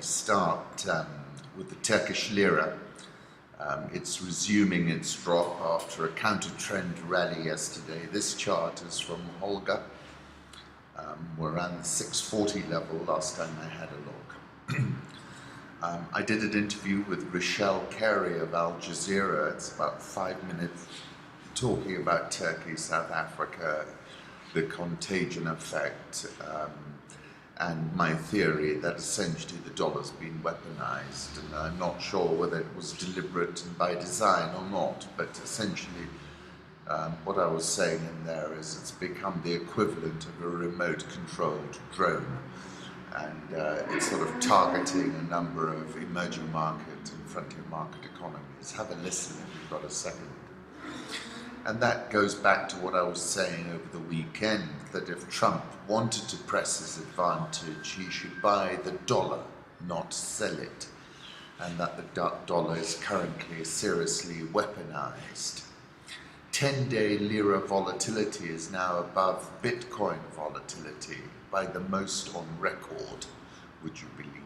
start with the Turkish Lira. It's resuming its drop after a counter-trend rally yesterday. This chart is from Holga. We're around the 640 level last time I had a look. I did an interview with Rochelle Carey of Al Jazeera. It's about 5 minutes talking about Turkey, South Africa, the contagion effect, and my theory that essentially the dollar's been weaponized, and I'm not sure whether it was deliberate and by design or not, but essentially what I was saying in there is it's become the equivalent of a remote controlled drone, and it's sort of targeting a number of emerging market and frontier market economies. Have a listen if you've got a second. And that goes back to what I was saying over the weekend, that if Trump wanted to press his advantage, he should buy the dollar, not sell it, and that the dollar is currently seriously weaponized. 10-day Lira volatility is now above Bitcoin volatility by the most on record, would you believe?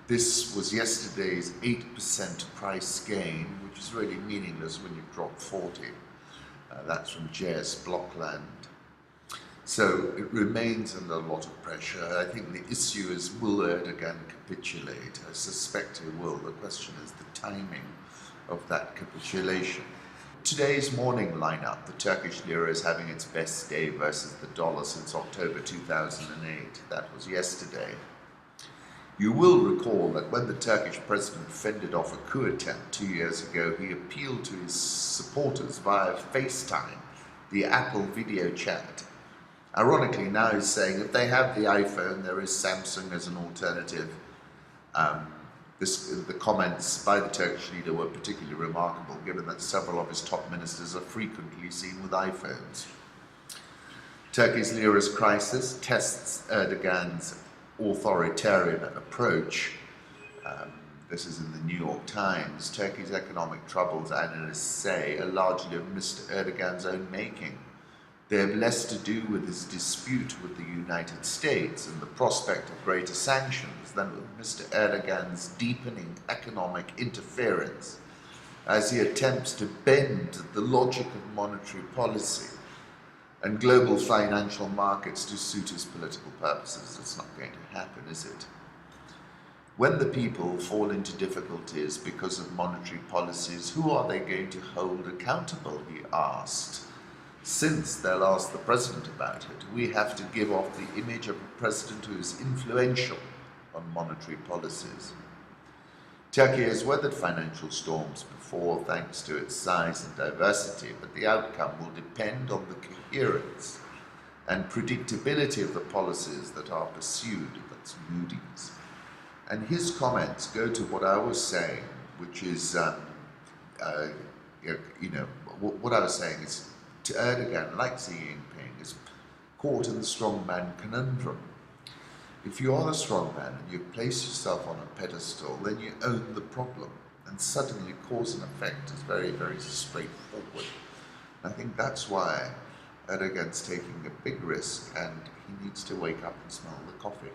This was yesterday's 8% price gain, which is really meaningless when you drop 40. That's from JS Blockland. So it remains under a lot of pressure. I think the issue is, will Erdogan capitulate? I suspect he will. The question is the timing of that capitulation. Today's morning lineup, the Turkish lira is having its best day versus the dollar since October 2008. That was yesterday. You will recall that when the Turkish president fended off a coup attempt 2 years ago, he appealed to his supporters via FaceTime, the Apple video chat. Ironically, now he's saying if they have the iPhone, there is Samsung as an alternative. The comments by the Turkish leader were particularly remarkable, given that several of his top ministers are frequently seen with iPhones. Turkey's lira's crisis tests Erdogan's authoritarian approach. This is in the New York Times. Turkey's economic troubles, analysts say, are largely of Mr. Erdogan's own making. They have less to do with his dispute with the United States and the prospect of greater sanctions than with Mr. Erdogan's deepening economic interference as he attempts to bend the logic of monetary policy and global financial markets to suit his political purposes. It's not going to happen, is it? When the people fall into difficulties because of monetary policies, who are they going to hold accountable, he asked. Since they'll ask the president about it, we have to give off the image of a president who is influential on monetary policies. Turkey has weathered financial storms before thanks to its size and diversity, but the outcome will depend on the coherence and predictability of the policies that are pursued. That's Moody's. And his comments go to what I was saying, which is, what I was saying is, to Erdogan, like Xi Jinping, is caught in the strongman conundrum. If you are the strongman and you place yourself on a pedestal, then you own the problem, and suddenly cause and effect is very, very straightforward. I think that's why Erdogan's taking a big risk, and he needs to wake up and smell the coffee.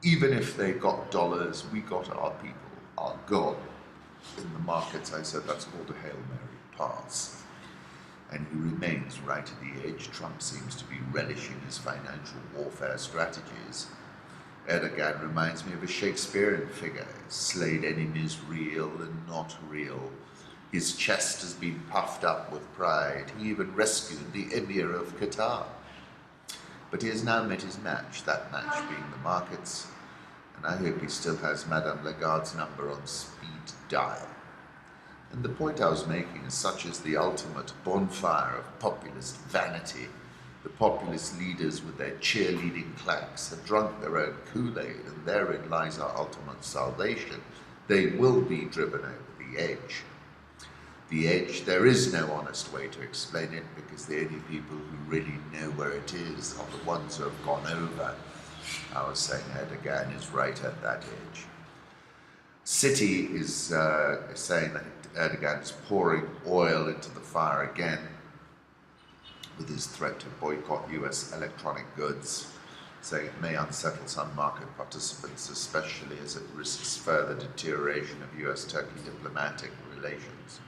Even if they got dollars, we got our people, our God. In the markets, I said that's called a Hail Mary pass. And he remains right at the edge. Trump seems to be relishing his financial warfare strategies. Erdogan reminds me of a Shakespearean figure. His slayed enemies real and not real. His chest has been puffed up with pride. He even rescued the Emir of Qatar. But he has now met his match, that match being the markets. And I hope he still has Madame Lagarde's number on speed dial. And the point I was making is such as the ultimate bonfire of populist vanity. The populist leaders with their cheerleading claques have drunk their own Kool-Aid, and therein lies our ultimate salvation. They will be driven over the edge. The edge, there is no honest way to explain it, because the only people who really know where it is are the ones who have gone over. I was saying Erdogan is right at that edge. Citi is saying that Erdogan is pouring oil into the fire again with his threat to boycott US electronic goods. saying it may unsettle some market participants, especially as it risks further deterioration of US-Turkey diplomatic relations.